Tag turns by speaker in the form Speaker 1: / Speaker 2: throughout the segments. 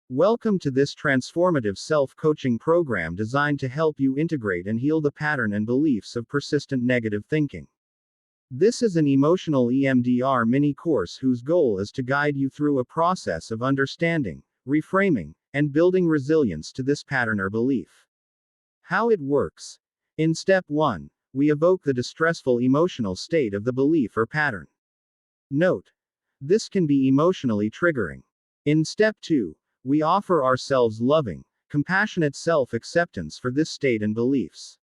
Speaker 1: Welcome to this transformative self-coaching program designed to help you integrate and heal the pattern and beliefs of persistent negative thinking. This is an emotional EMDR mini course whose goal is to guide you through a process of understanding, reframing, and building resilience to this pattern or belief. How it works. In step 1, we evoke the distressful emotional state of the belief or pattern. Note: this can be emotionally triggering. In step 2, we offer ourselves loving, compassionate self-acceptance for this state and beliefs.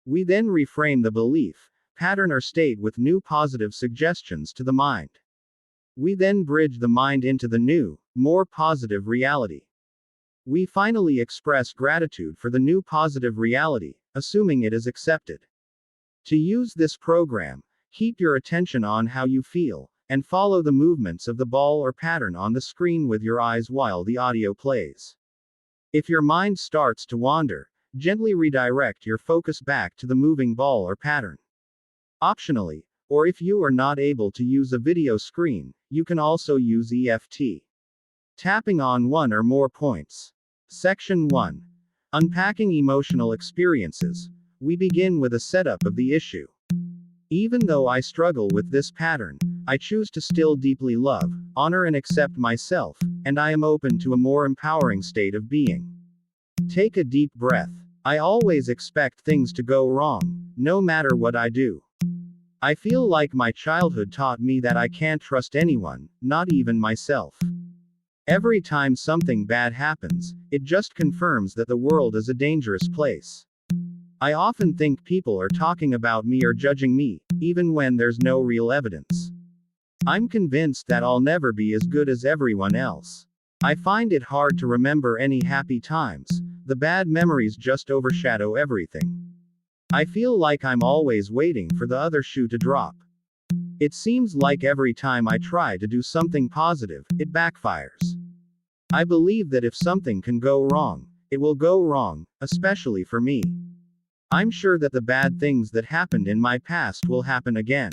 Speaker 1: We then reframe the belief, pattern or state with new positive suggestions to the mind. We then bridge the mind into the new, more positive reality. We finally express gratitude for the new positive reality, assuming it is accepted. To use this program, keep your attention on how you feel, and follow the movements of the ball or pattern on the screen with your eyes while the audio plays. If your mind starts to wander, gently redirect your focus back to the moving ball or pattern. Optionally, or if you are not able to use a video screen, you can also use EFT. Tapping on one or more points. Section 1. Unpacking emotional experiences. We begin with a setup of the issue. Even though I struggle with this pattern, I choose to still deeply love, honor and accept myself, and I am open to a more empowering state of being. Take a deep breath. I always expect things to go wrong, no matter what I do. I feel like my childhood taught me that I can't trust anyone, not even myself. Every time something bad happens, it just confirms that the world is a dangerous place. I often think people are talking about me or judging me, even when there's no real evidence. I'm convinced that I'll never be as good as everyone else. I find it hard to remember any happy times. The bad memories just overshadow everything. I feel like I'm always waiting for the other shoe to drop. It seems like every time I try to do something positive, it backfires. I believe that if something can go wrong, it will go wrong, especially for me. I'm sure that the bad things that happened in my past will happen again.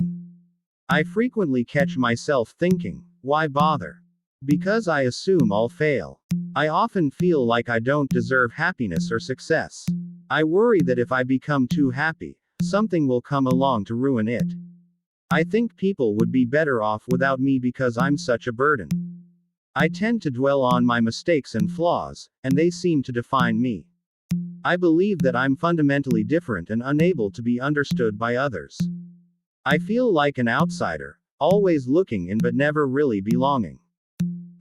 Speaker 1: I frequently catch myself thinking, why bother? Because I assume I'll fail. I often feel like I don't deserve happiness or success. I worry that if I become too happy, something will come along to ruin it. I think people would be better off without me because I'm such a burden. I tend to dwell on my mistakes and flaws, and they seem to define me. I believe that I'm fundamentally different and unable to be understood by others. I feel like an outsider, always looking in but never really belonging.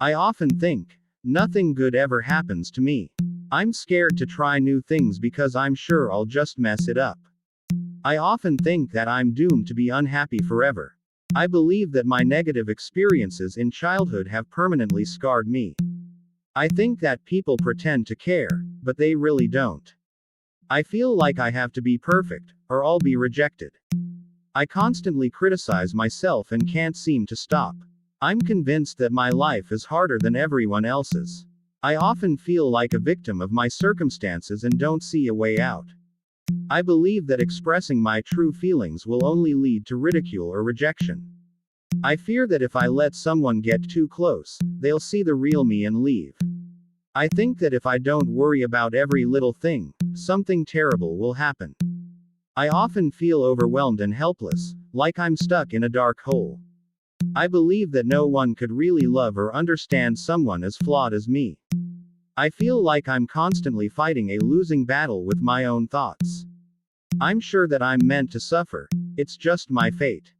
Speaker 1: I often think, nothing good ever happens to me. I'm scared to try new things because I'm sure I'll just mess it up. I often think that I'm doomed to be unhappy forever. I believe that my negative experiences in childhood have permanently scarred me. I think that people pretend to care, but they really don't. I feel like I have to be perfect, or I'll be rejected. I constantly criticize myself and can't seem to stop. I'm convinced that my life is harder than everyone else's. I often feel like a victim of my circumstances and don't see a way out. I believe that expressing my true feelings will only lead to ridicule or rejection. I fear that if I let someone get too close, they'll see the real me and leave. I think that if I don't worry about every little thing, something terrible will happen. I often feel overwhelmed and helpless, like I'm stuck in a dark hole. I believe that no one could really love or understand someone as flawed as me. I feel like I'm constantly fighting a losing battle with my own thoughts. I'm sure that I'm meant to suffer. It's just my fate.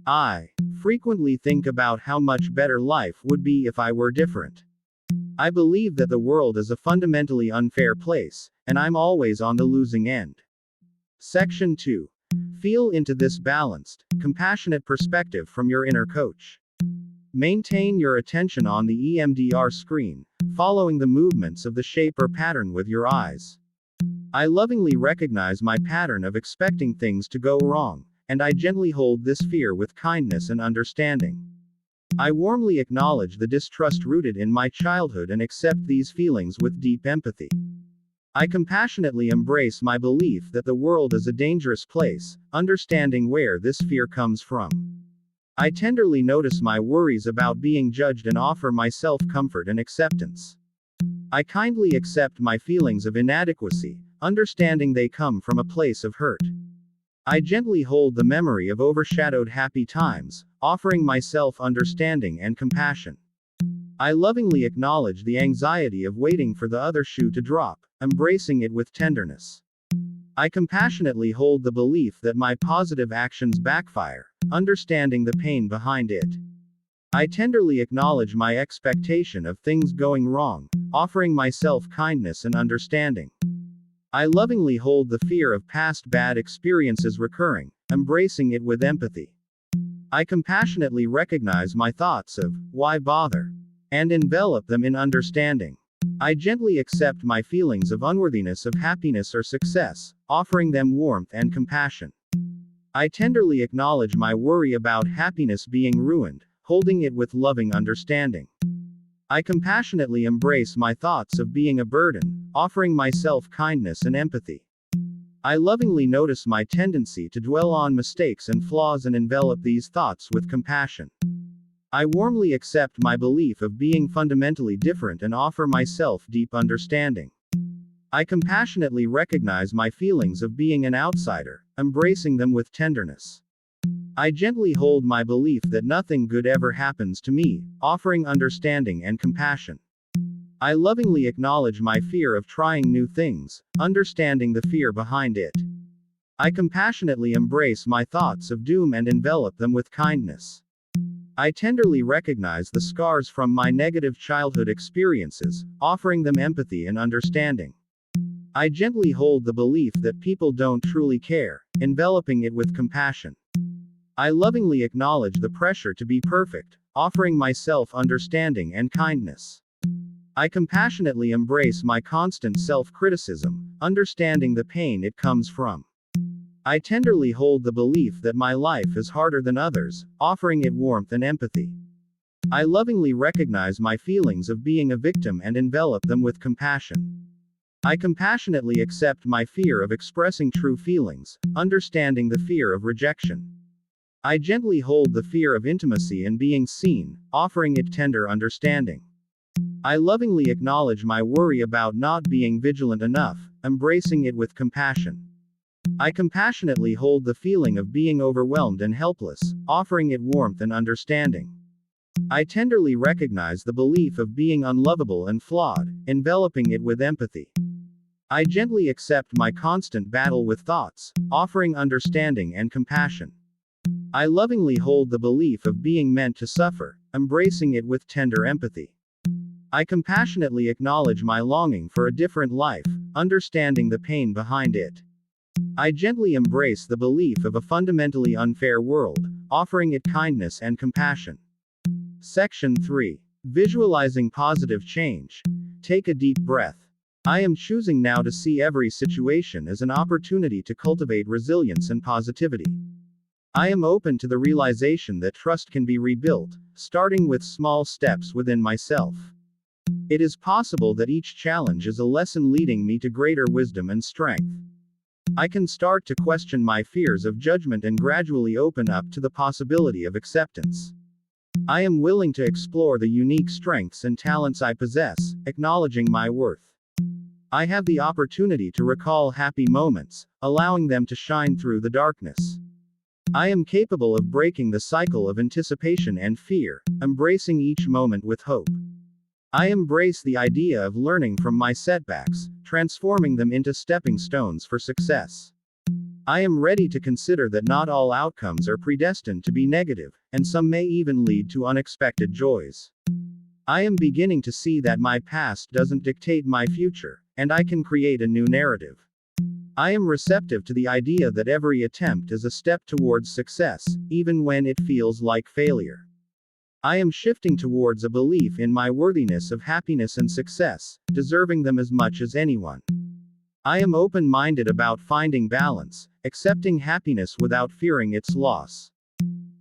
Speaker 1: I frequently think about how much better life would be if I were different. I believe that the world is a fundamentally unfair place, and I'm always on the losing end. Section 2. Feel into this balanced, compassionate perspective from your inner coach. Maintain your attention on the EMDR screen, following the movements of the shape or pattern with your eyes. I lovingly recognize my pattern of expecting things to go wrong, and I gently hold this fear with kindness and understanding. I warmly acknowledge the distrust rooted in my childhood and accept these feelings with deep empathy. I compassionately embrace my belief that the world is a dangerous place, understanding where this fear comes from. I tenderly notice my worries about being judged and offer myself comfort and acceptance. I kindly accept my feelings of inadequacy, understanding they come from a place of hurt. I gently hold the memory of overshadowed happy times, offering myself understanding and compassion. I lovingly acknowledge the anxiety of waiting for the other shoe to drop, embracing it with tenderness. I compassionately hold the belief that my positive actions backfire, understanding the pain behind it. I tenderly acknowledge my expectation of things going wrong, offering myself kindness and understanding. I lovingly hold the fear of past bad experiences recurring, embracing it with empathy. I compassionately recognize my thoughts of, why bother? And envelop them in understanding. I gently accept my feelings of unworthiness of happiness or success, offering them warmth and compassion. I tenderly acknowledge my worry about happiness being ruined, holding it with loving understanding. I compassionately embrace my thoughts of being a burden, offering myself kindness and empathy. I lovingly notice my tendency to dwell on mistakes and flaws and envelop these thoughts with compassion. I warmly accept my belief of being fundamentally different and offer myself deep understanding. I compassionately recognize my feelings of being an outsider, embracing them with tenderness. I gently hold my belief that nothing good ever happens to me, offering understanding and compassion. I lovingly acknowledge my fear of trying new things, understanding the fear behind it. I compassionately embrace my thoughts of doom and envelop them with kindness. I tenderly recognize the scars from my negative childhood experiences, offering them empathy and understanding. I gently hold the belief that people don't truly care, enveloping it with compassion. I lovingly acknowledge the pressure to be perfect, offering myself understanding and kindness. I compassionately embrace my constant self-criticism, understanding the pain it comes from. I tenderly hold the belief that my life is harder than others, offering it warmth and empathy. I lovingly recognize my feelings of being a victim and envelop them with compassion. I compassionately accept my fear of expressing true feelings, understanding the fear of rejection. I gently hold the fear of intimacy and being seen, offering it tender understanding. I lovingly acknowledge my worry about not being vigilant enough, embracing it with compassion. I compassionately hold the feeling of being overwhelmed and helpless, offering it warmth and understanding. I tenderly recognize the belief of being unlovable and flawed, enveloping it with empathy. I gently accept my constant battle with thoughts, offering understanding and compassion. I lovingly hold the belief of being meant to suffer, embracing it with tender empathy. I compassionately acknowledge my longing for a different life, understanding the pain behind it. I gently embrace the belief of a fundamentally unfair world, offering it kindness and compassion. Section 3. Visualizing positive change. Take a deep breath. I am choosing now to see every situation as an opportunity to cultivate resilience and positivity. I am open to the realization that trust can be rebuilt, starting with small steps within myself. It is possible that each challenge is a lesson leading me to greater wisdom and strength. I can start to question my fears of judgment and gradually open up to the possibility of acceptance. I am willing to explore the unique strengths and talents I possess, acknowledging my worth. I have the opportunity to recall happy moments, allowing them to shine through the darkness. I am capable of breaking the cycle of anticipation and fear, embracing each moment with hope. I embrace the idea of learning from my setbacks, transforming them into stepping stones for success. I am ready to consider that not all outcomes are predestined to be negative, and some may even lead to unexpected joys. I am beginning to see that my past doesn't dictate my future, and I can create a new narrative. I am receptive to the idea that every attempt is a step towards success, even when it feels like failure. I am shifting towards a belief in my worthiness of happiness and success, deserving them as much as anyone. I am open-minded about finding balance, accepting happiness without fearing its loss.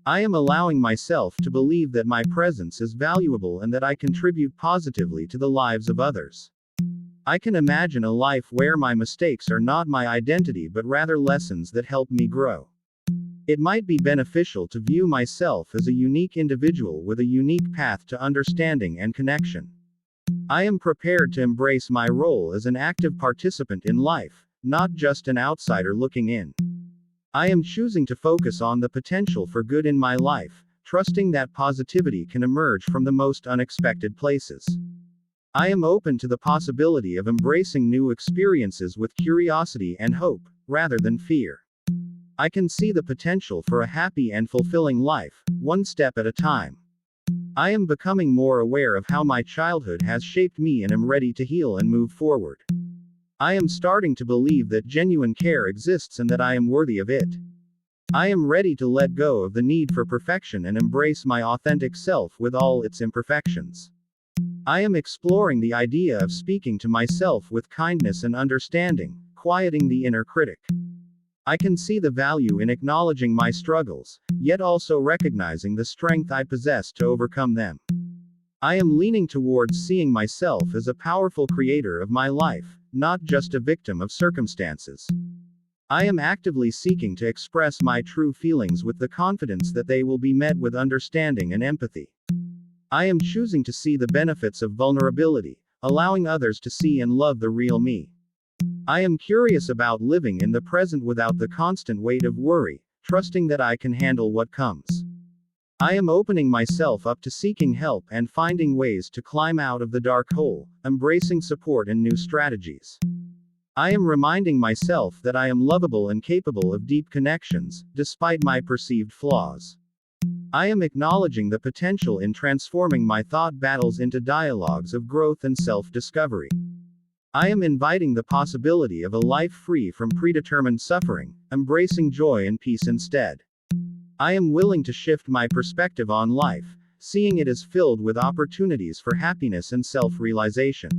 Speaker 1: I am allowing myself to believe that my presence is valuable and that I contribute positively to the lives of others. I can imagine a life where my mistakes are not my identity but rather lessons that help me grow. It might be beneficial to view myself as a unique individual with a unique path to understanding and connection. I am prepared to embrace my role as an active participant in life, not just an outsider looking in. I am choosing to focus on the potential for good in my life, trusting that positivity can emerge from the most unexpected places. I am open to the possibility of embracing new experiences with curiosity and hope, rather than fear. I can see the potential for a happy and fulfilling life, one step at a time. I am becoming more aware of how my childhood has shaped me and am ready to heal and move forward. I am starting to believe that genuine care exists and that I am worthy of it. I am ready to let go of the need for perfection and embrace my authentic self with all its imperfections. I am exploring the idea of speaking to myself with kindness and understanding, quieting the inner critic. I can see the value in acknowledging my struggles, yet also recognizing the strength I possess to overcome them. I am leaning towards seeing myself as a powerful creator of my life, not just a victim of circumstances. I am actively seeking to express my true feelings with the confidence that they will be met with understanding and empathy. I am choosing to see the benefits of vulnerability, allowing others to see and love the real me. I am curious about living in the present without the constant weight of worry, trusting that I can handle what comes. I am opening myself up to seeking help and finding ways to climb out of the dark hole, embracing support and new strategies. I am reminding myself that I am lovable and capable of deep connections, despite my perceived flaws. I am acknowledging the potential in transforming my thought battles into dialogues of growth and self-discovery. I am inviting the possibility of a life free from predetermined suffering, embracing joy and peace instead. I am willing to shift my perspective on life, seeing it as filled with opportunities for happiness and self-realization.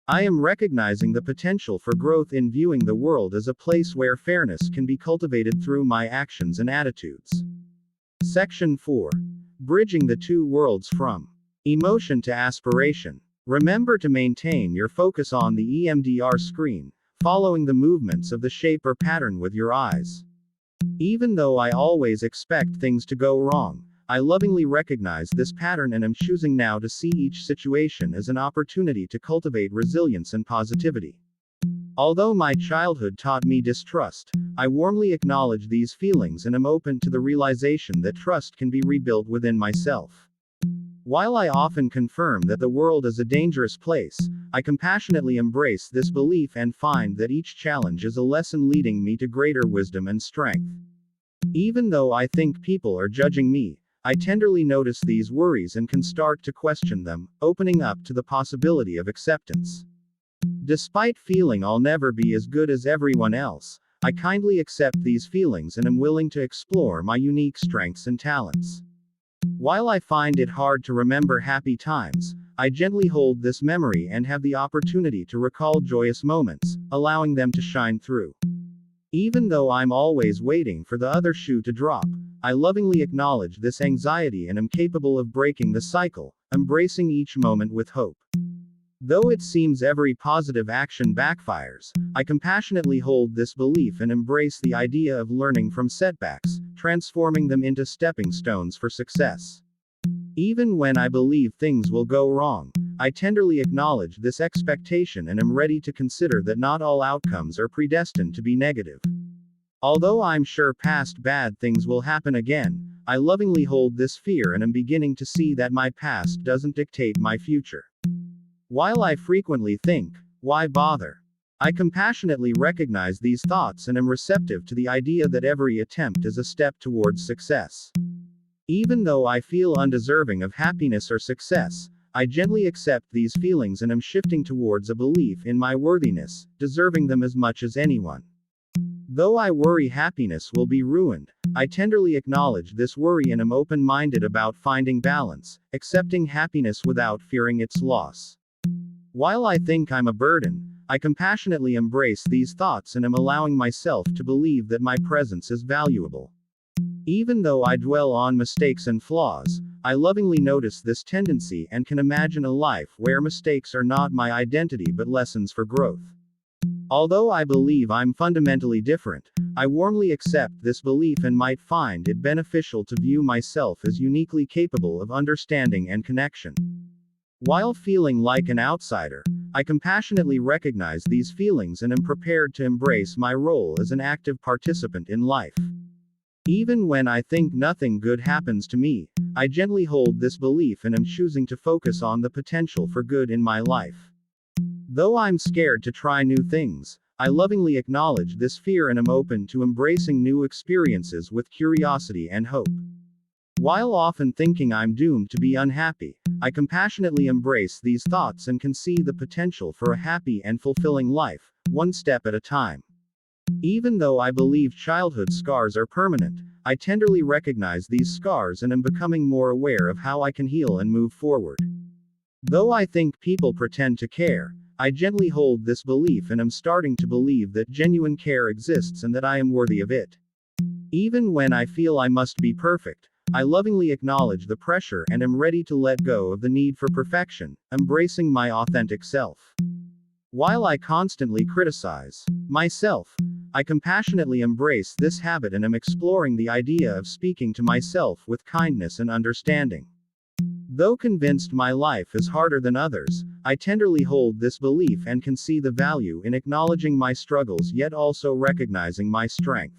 Speaker 1: I am recognizing the potential for growth in viewing the world as a place where fairness can be cultivated through my actions and attitudes. Section 4. Bridging the two worlds from emotion to aspiration. Remember to maintain your focus on the EMDR screen, following the movements of the shape or pattern with your eyes. Even though I always expect things to go wrong, I lovingly recognize this pattern and am choosing now to see each situation as an opportunity to cultivate resilience and positivity. Although my childhood taught me distrust, I warmly acknowledge these feelings and am open to the realization that trust can be rebuilt within myself. While I often confirm that the world is a dangerous place, I compassionately embrace this belief and find that each challenge is a lesson leading me to greater wisdom and strength. Even though I think people are judging me, I tenderly notice these worries and can start to question them, opening up to the possibility of acceptance. Despite feeling I'll never be as good as everyone else, I kindly accept these feelings and am willing to explore my unique strengths and talents. While I find it hard to remember happy times, I gently hold this memory and have the opportunity to recall joyous moments, allowing them to shine through. Even though I'm always waiting for the other shoe to drop, I lovingly acknowledge this anxiety and am capable of breaking the cycle, embracing each moment with hope. Though it seems every positive action backfires, I compassionately hold this belief and embrace the idea of learning from setbacks, transforming them into stepping stones for success. Even when I believe things will go wrong, I tenderly acknowledge this expectation and am ready to consider that not all outcomes are predestined to be negative. Although I'm sure past bad things will happen again, I lovingly hold this fear and am beginning to see that my past doesn't dictate my future. While I frequently think, why bother? I compassionately recognize these thoughts and am receptive to the idea that every attempt is a step towards success. Even though I feel undeserving of happiness or success, I gently accept these feelings and am shifting towards a belief in my worthiness, deserving them as much as anyone. Though I worry happiness will be ruined, I tenderly acknowledge this worry and am open-minded about finding balance, accepting happiness without fearing its loss. While I think I'm a burden, I compassionately embrace these thoughts and am allowing myself to believe that my presence is valuable. Even though I dwell on mistakes and flaws, I lovingly notice this tendency and can imagine a life where mistakes are not my identity but lessons for growth. Although I believe I'm fundamentally different, I warmly accept this belief and might find it beneficial to view myself as uniquely capable of understanding and connection. While feeling like an outsider, I compassionately recognize these feelings and am prepared to embrace my role as an active participant in life. Even when I think nothing good happens to me, I gently hold this belief and am choosing to focus on the potential for good in my life. Though I'm scared to try new things, I lovingly acknowledge this fear and am open to embracing new experiences with curiosity and hope. While often thinking I'm doomed to be unhappy, I compassionately embrace these thoughts and can see the potential for a happy and fulfilling life, one step at a time. Even though I believe childhood scars are permanent, I tenderly recognize these scars and am becoming more aware of how I can heal and move forward. Though I think people pretend to care, I gently hold this belief and am starting to believe that genuine care exists and that I am worthy of it. Even when I feel I must be perfect, I lovingly acknowledge the pressure and am ready to let go of the need for perfection, embracing my authentic self. While I constantly criticize myself, I compassionately embrace this habit and am exploring the idea of speaking to myself with kindness and understanding. Though convinced my life is harder than others, I tenderly hold this belief and can see the value in acknowledging my struggles yet also recognizing my strength.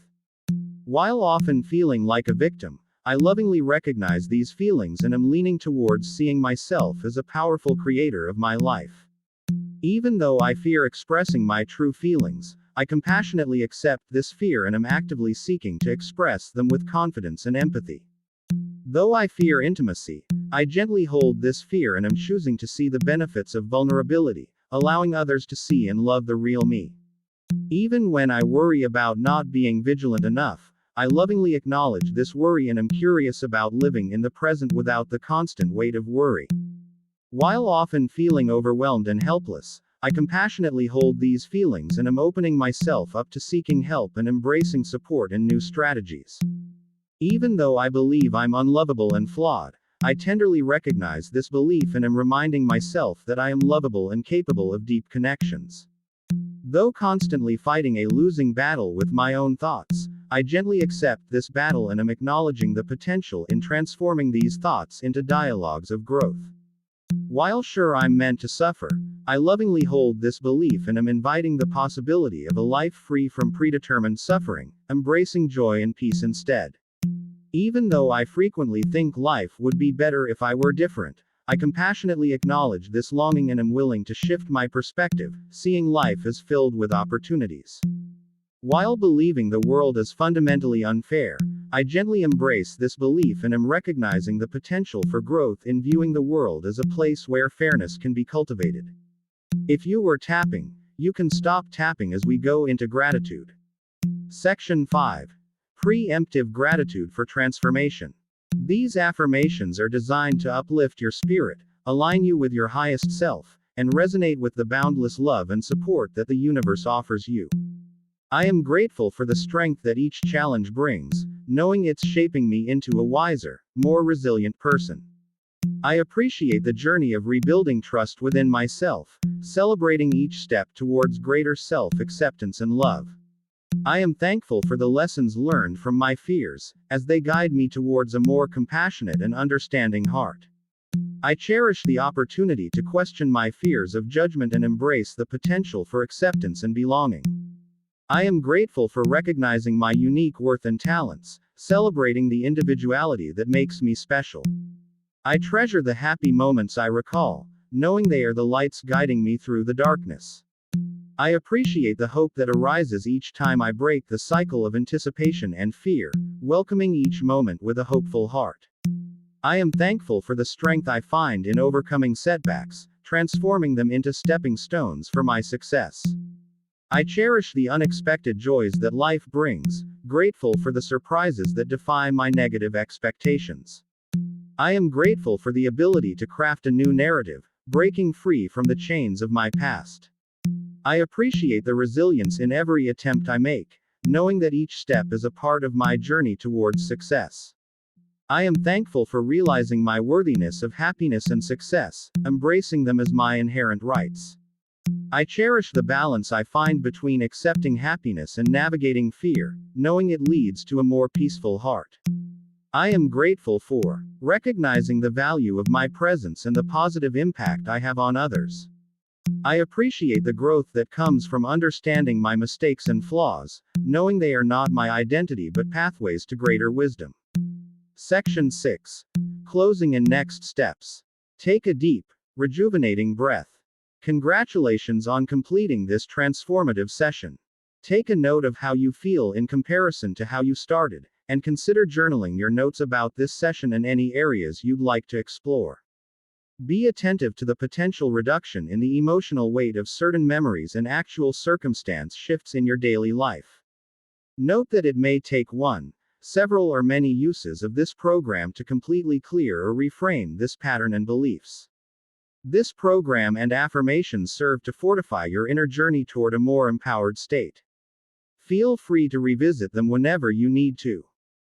Speaker 1: While often feeling like a victim, I lovingly recognize these feelings and am leaning towards seeing myself as a powerful creator of my life. Even though I fear expressing my true feelings, I compassionately accept this fear and am actively seeking to express them with confidence and empathy. Though I fear intimacy, I gently hold this fear and am choosing to see the benefits of vulnerability, allowing others to see and love the real me. Even when I worry about not being vigilant enough, I lovingly acknowledge this worry and am curious about living in the present without the constant weight of worry. While often feeling overwhelmed and helpless, I compassionately hold these feelings and am opening myself up to seeking help and embracing support and new strategies. Even though I believe I'm unlovable and flawed, I tenderly recognize this belief and am reminding myself that I am lovable and capable of deep connections. Though constantly fighting a losing battle with my own thoughts, I gently accept this battle and am acknowledging the potential in transforming these thoughts into dialogues of growth. While sure I'm meant to suffer, I lovingly hold this belief and am inviting the possibility of a life free from predetermined suffering, embracing joy and peace instead. Even though I frequently think life would be better if I were different, I compassionately acknowledge this longing and am willing to shift my perspective, seeing life as filled with opportunities. While believing the world is fundamentally unfair, I gently embrace this belief and am recognizing the potential for growth in viewing the world as a place where fairness can be cultivated. If you were tapping, you can stop tapping as we go into gratitude. Section 5. Preemptive gratitude for transformation. These affirmations are designed to uplift your spirit, align you with your highest self, and resonate with the boundless love and support that the universe offers you. I am grateful for the strength that each challenge brings, knowing it's shaping me into a wiser, more resilient person. I appreciate the journey of rebuilding trust within myself, celebrating each step towards greater self-acceptance and love. I am thankful for the lessons learned from my fears, as they guide me towards a more compassionate and understanding heart. I cherish the opportunity to question my fears of judgment and embrace the potential for acceptance and belonging. I am grateful for recognizing my unique worth and talents, celebrating the individuality that makes me special. I treasure the happy moments I recall, knowing they are the lights guiding me through the darkness. I appreciate the hope that arises each time I break the cycle of anticipation and fear, welcoming each moment with a hopeful heart. I am thankful for the strength I find in overcoming setbacks, transforming them into stepping stones for my success. I cherish the unexpected joys that life brings, grateful for the surprises that defy my negative expectations. I am grateful for the ability to craft a new narrative, breaking free from the chains of my past. I appreciate the resilience in every attempt I make, knowing that each step is a part of my journey towards success. I am thankful for realizing my worthiness of happiness and success, embracing them as my inherent rights. I cherish the balance I find between accepting happiness and navigating fear, knowing it leads to a more peaceful heart. I am grateful for recognizing the value of my presence and the positive impact I have on others. I appreciate the growth that comes from understanding my mistakes and flaws, knowing they are not my identity but pathways to greater wisdom. Section 6. Closing and next steps. Take a deep, rejuvenating breath. Congratulations on completing this transformative session. Take a note of how you feel in comparison to how you started, and consider journaling your notes about this session and any areas you'd like to explore. Be attentive to the potential reduction in the emotional weight of certain memories and actual circumstance shifts in your daily life. Note that it may take one, several, or many uses of this program to completely clear or reframe this pattern and beliefs. This program and affirmations serve to fortify your inner journey toward a more empowered state. Feel free to revisit them whenever you need to.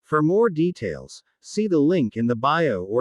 Speaker 1: For more details, see the link in the bio or